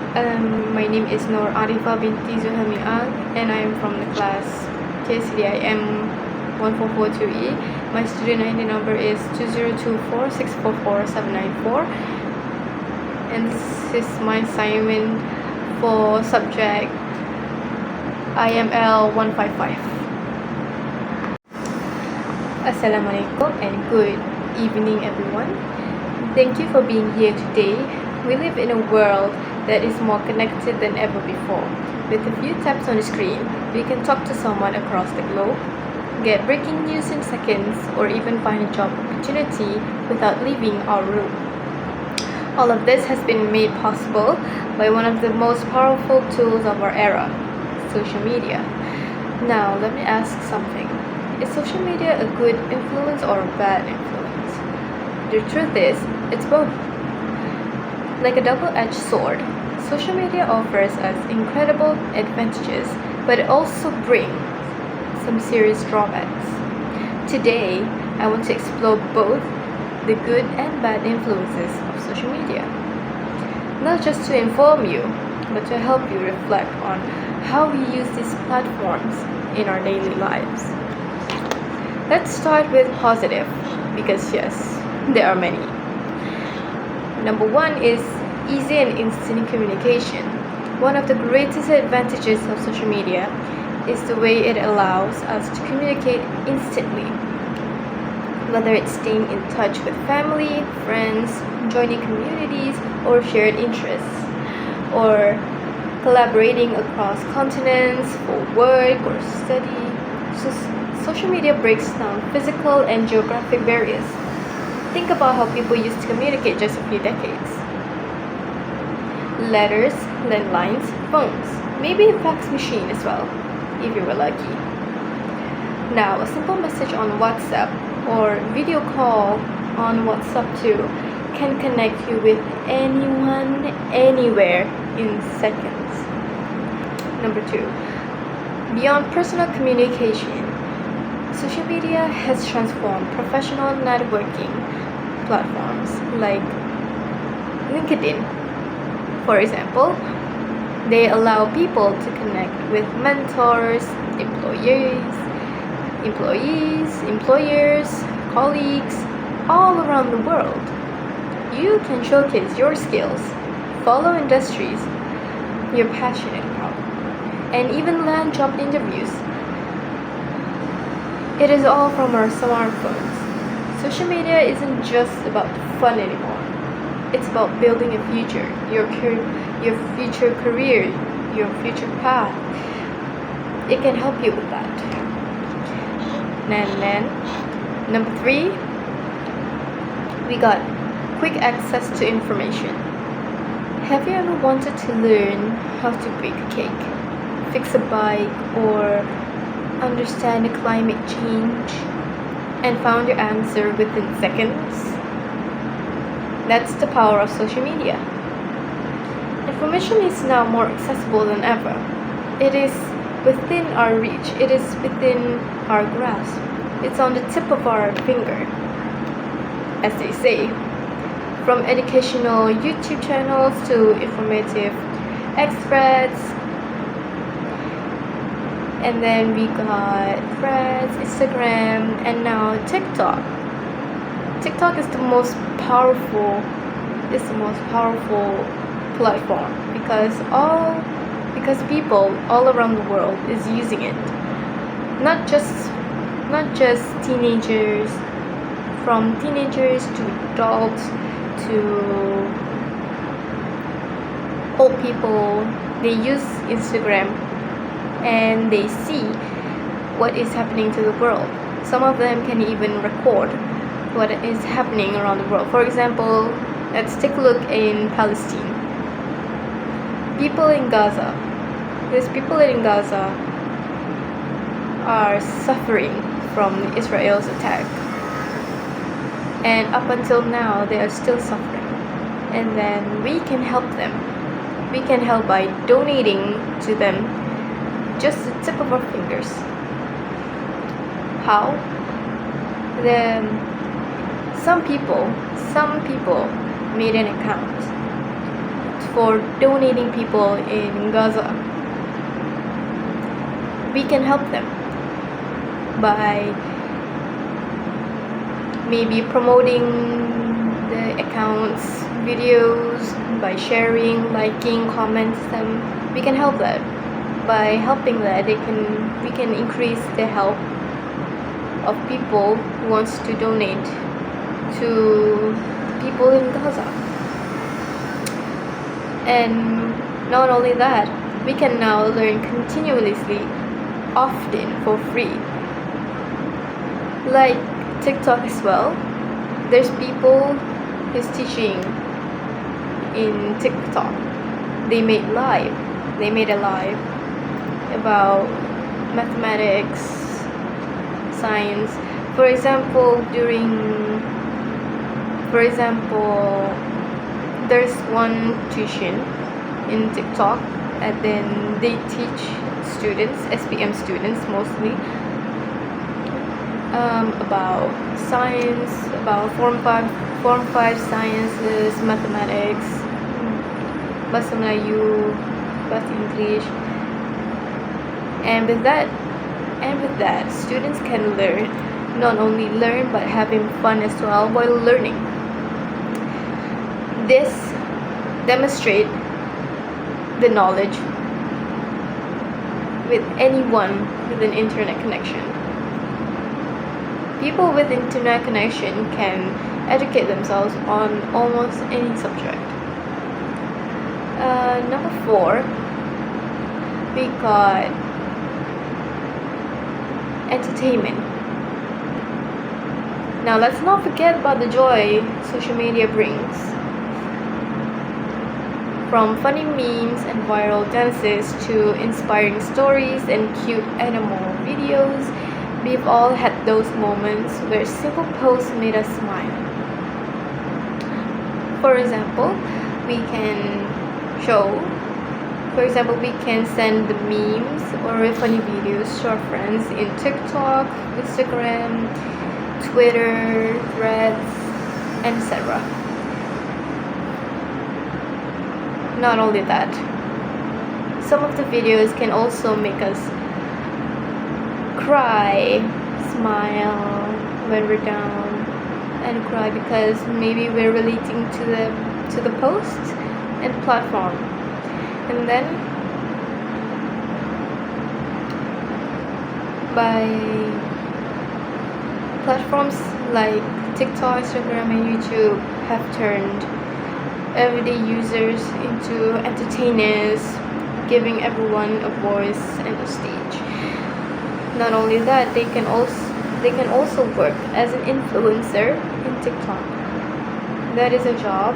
My name is Noor Arifa binti Zuhami Al, and I am from the class KCDIM 1442E. My student ID number is 2024644794, and this is my assignment for subject Iml155. Assalamualaikum and good evening, everyone. Thank you for being here today. We live in a world that is more connected than ever before. With a few taps on the screen, we can talk to someone across the globe, get breaking news in seconds, or even find a job opportunity without leaving our room. All of this has been made possible by one of the most powerful tools of our era, social media. Now, let me ask something. Is social media a good influence or a bad influence? The truth is, it's both. Like a double-edged sword, social media offers us incredible advantages, but it also brings some serious drawbacks. Today, I want to explore both the good and bad influences of social media. Not just to inform you, but to help you reflect on how we use these platforms in our daily lives. Let's start with positive, because yes, there are many. Number one is easy and instant communication. One of the greatest advantages of social media is the way it allows us to communicate instantly. Whether it's staying in touch with family, friends, joining communities, or shared interests, or collaborating across continents for work or study. Social media breaks down physical and geographic barriers. Think about how people used to communicate just a few decades. Letters, landlines, phones, maybe a fax machine as well, if you were lucky. Now, a simple message on WhatsApp or video call on WhatsApp too can connect you with anyone, anywhere in seconds. Number two, beyond personal communication, social media has transformed professional networking platforms like LinkedIn. For example, they allow people to connect with mentors, employers, colleagues all around the world. You can showcase your skills, follow industries you're passionate about, and even land job interviews. It is all from our smartphones. Social media isn't just about fun anymore. It's about building a future, your future career, your future path. It can help you with that. And then, number three, we got quick access to information. Have you ever wanted to learn how to bake a cake, fix a bike, or understand the climate change, and found your answer within seconds? That's the power of social media. Information is now more accessible than ever. It is within our reach. It is within our grasp. It's on the tip of our finger, as they say. From educational YouTube channels to informative experts. And then we got Threads, Instagram, and now TikTok. TikTok is the most powerful platform because people all around the world is using it. Not just teenagers, from teenagers to adults to old people. They use Instagram and they see what is happening to the world. Some of them can even record what is happening around the world. For example, let's take a look in Palestine. People in Gaza. These people in Gaza are suffering from Israel's attack. And up until now, they are still suffering. And then we can help them. We can help by donating to them just the tip of our fingers. How? Some people made an account for donating people in Gaza. We can help them by maybe promoting the accounts, videos, by sharing, liking, comments them. We can help that. By helping that, we can increase the help of people who wants to donate to people in Gaza. And not only that, we can now learn continuously, often for free. Like TikTok as well. There's people who's teaching in TikTok. They made a live about mathematics, science. For example, there's one tuition in TikTok, and then they teach students, SPM students mostly, about science, about Form 5 sciences, mathematics, Bahasa Melayu, Bahasa English. And with that, students can not only learn but having fun as well while learning. This demonstrate the knowledge with anyone with an internet connection. People with internet connection can educate themselves on almost any subject. Number 4, we got entertainment. Now let's not forget about the joy social media brings. From funny memes and viral dances to inspiring stories and cute animal videos, we've all had those moments where simple posts made us smile. For example, we can send the memes or funny videos to our friends in TikTok, Instagram, Twitter, Threads, etc. Not only that, some of the videos can also make us cry, smile when we're down, and cry because maybe we're relating to the post and platform. And then by platforms like TikTok, Instagram, and YouTube have turned everyday users into entertainers, giving everyone a voice and a stage. Not only that, they can also work as an influencer in TikTok. That is a job,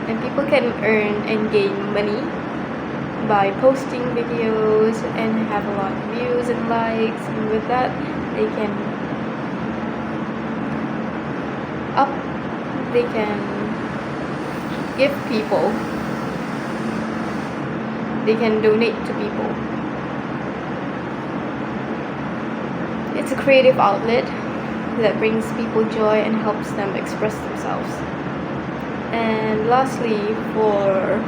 and people can earn and gain money by posting videos and have a lot of views and likes, and with that they can give people, they can donate to people. It's a creative outlet that brings people joy and helps them express themselves. And lastly, for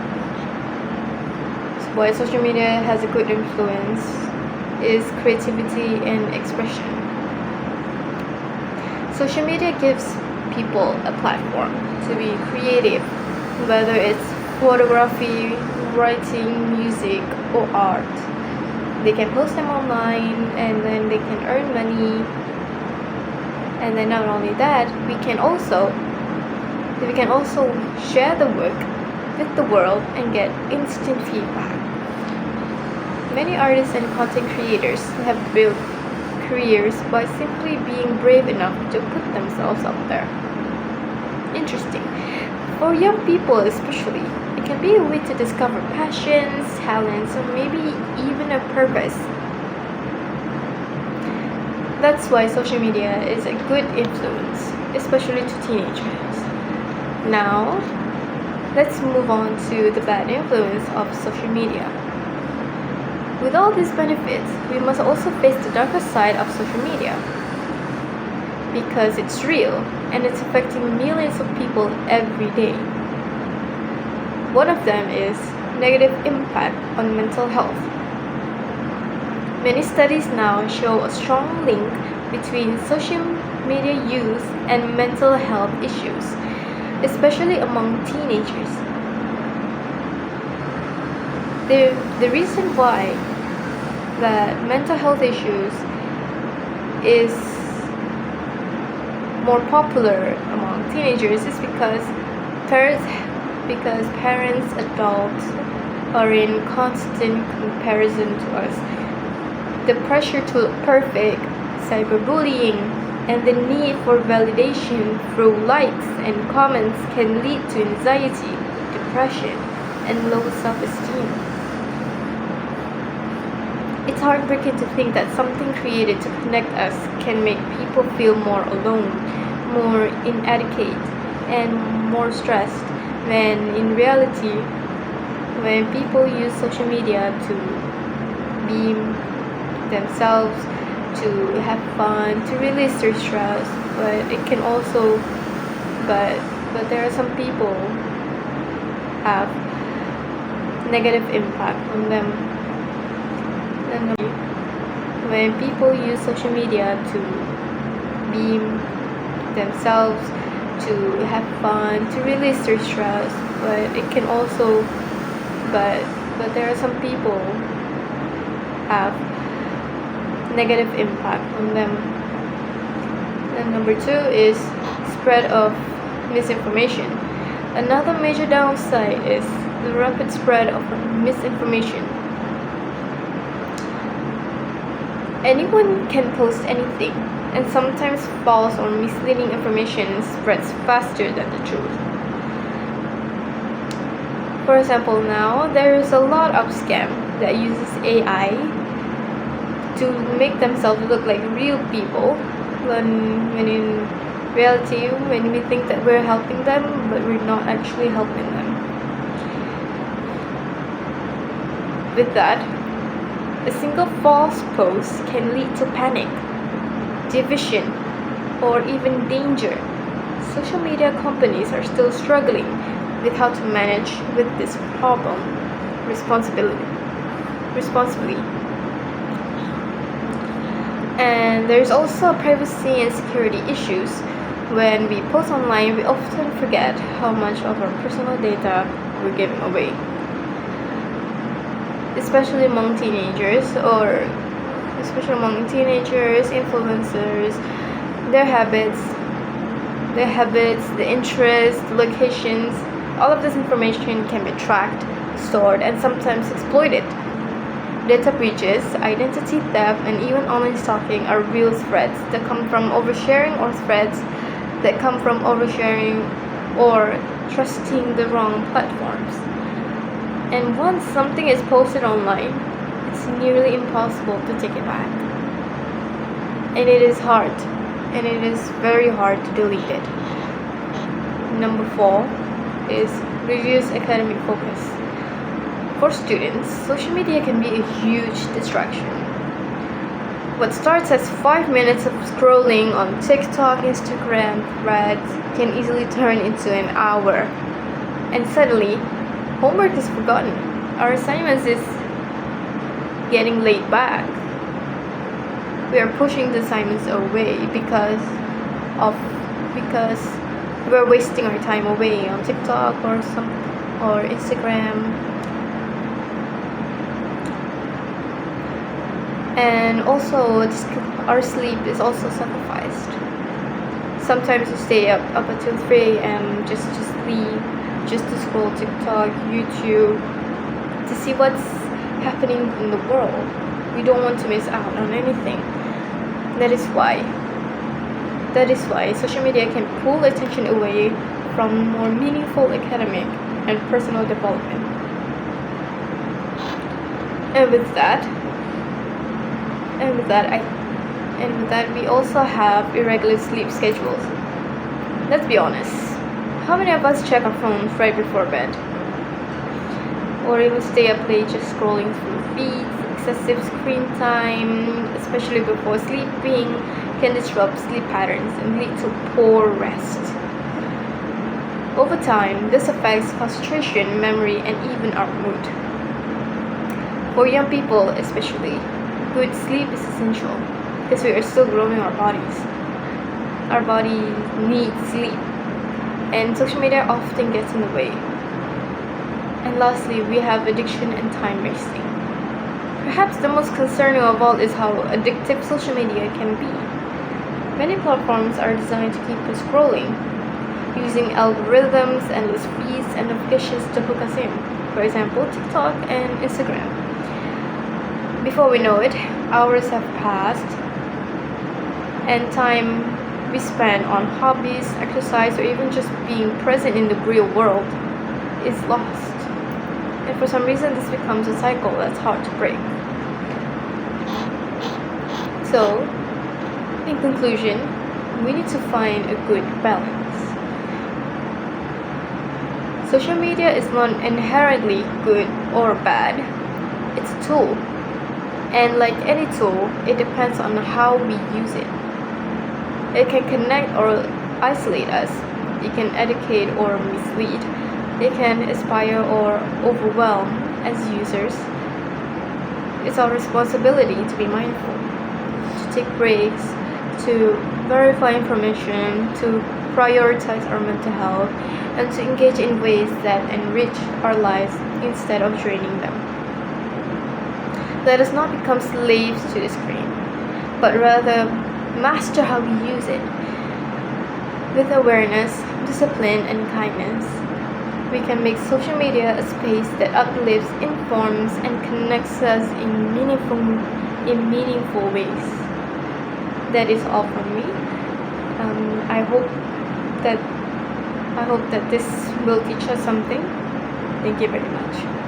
why social media has a good influence is creativity and expression. Social media gives people a platform to be creative, whether it's photography, writing, music, or art. They can post them online and then they can earn money. And then not only that, we can also share the work with the world and get instant feedback. Many artists and content creators have built careers by simply being brave enough to put themselves out there. Interesting. For young people especially, it can be a way to discover passions, talents, or maybe even a purpose. That's why social media is a good influence, especially to teenagers. Now, let's move on to the bad influence of social media. With all these benefits, we must also face the darker side of social media, because it's real and it's affecting millions of people every day. One of them is negative impact on mental health. Many studies now show a strong link between social media use and mental health issues, especially among teenagers. The reason why that mental health issues is more popular among teenagers is because parents, adults are in constant comparison to us. The pressure to look perfect, cyberbullying, and the need for validation through likes and comments can lead to anxiety, depression, and low self-esteem. It's heartbreaking to think that something created to connect us can make people feel more alone, more inadequate, and more stressed, when in reality, when people use social media to be themselves, to have fun, to release their stress, but it can also, but there are some people have negative impact on them. And when people use social media to be themselves, to have fun, to release their stress, but it can also, but there are some people have negative impact on them. And number two is spread of misinformation. Another major downside is the rapid spread of misinformation. Anyone can post anything, and sometimes false or misleading information spreads faster than the truth. For example, now there is a lot of scam that uses AI to make themselves look like real people, when in reality, when we think that we're helping them, but we're not actually helping them. With that, a single false post can lead to panic, division, or even danger. Social media companies are still struggling with how to manage with this problem responsibly. And there's also privacy and security issues. When we post online, we often forget how much of our personal data we're giving away, especially among teenagers, influencers, their habits, the interests, the locations. All of this information can be tracked, stored, and sometimes exploited. Data breaches, identity theft, and even online stalking are real threats that come from oversharing, or trusting the wrong platforms. And once something is posted online, it's nearly impossible to take it back. And it is very hard to delete it. Number 4 is reduce academic focus. For students, social media can be a huge distraction. What starts as 5 minutes of scrolling on TikTok, Instagram, Threads can easily turn into an hour. And suddenly, homework is forgotten. Our assignments is getting laid back. We are pushing the assignments away because we're wasting our time away on TikTok or Instagram. And also, our sleep is also sacrificed. Sometimes we stay up until 3 a.m. just to sleep, just to scroll TikTok, YouTube, to see what's happening in the world. We don't want to miss out on anything. That is why social media can pull attention away from more meaningful academic and personal development. And with that, we also have irregular sleep schedules. Let's be honest. How many of us check our phones right before bed? Or even stay up late just scrolling through feeds? Excessive screen time, especially before sleeping, can disrupt sleep patterns and lead to poor rest. Over time, this affects concentration, memory, and even our mood. For young people especially, good sleep is essential because we are still growing our bodies. Our body needs sleep, and social media often gets in the way. And lastly, we have addiction and time wasting. Perhaps the most concerning of all is how addictive social media can be. Many platforms are designed to keep us scrolling, using algorithms, endless feeds, and notifications to hook us in. For example, TikTok and Instagram. Before we know it, hours have passed, and time we spend on hobbies, exercise, or even just being present in the real world is lost. And for some reason, this becomes a cycle that's hard to break. So, in conclusion, we need to find a good balance. Social media is not inherently good or bad. It's a tool. And like any tool, it depends on how we use it. It can connect or isolate us. It can educate or mislead. It can inspire or overwhelm as users. It's our responsibility to be mindful, to take breaks, to verify information, to prioritize our mental health, and to engage in ways that enrich our lives instead of draining them. Let us not become slaves to the screen, but rather master how we use it. With awareness, discipline, and kindness, we can make social media a space that uplifts, informs, and connects us in meaningful ways. That is all from me. I hope that this will teach us something. Thank you very much.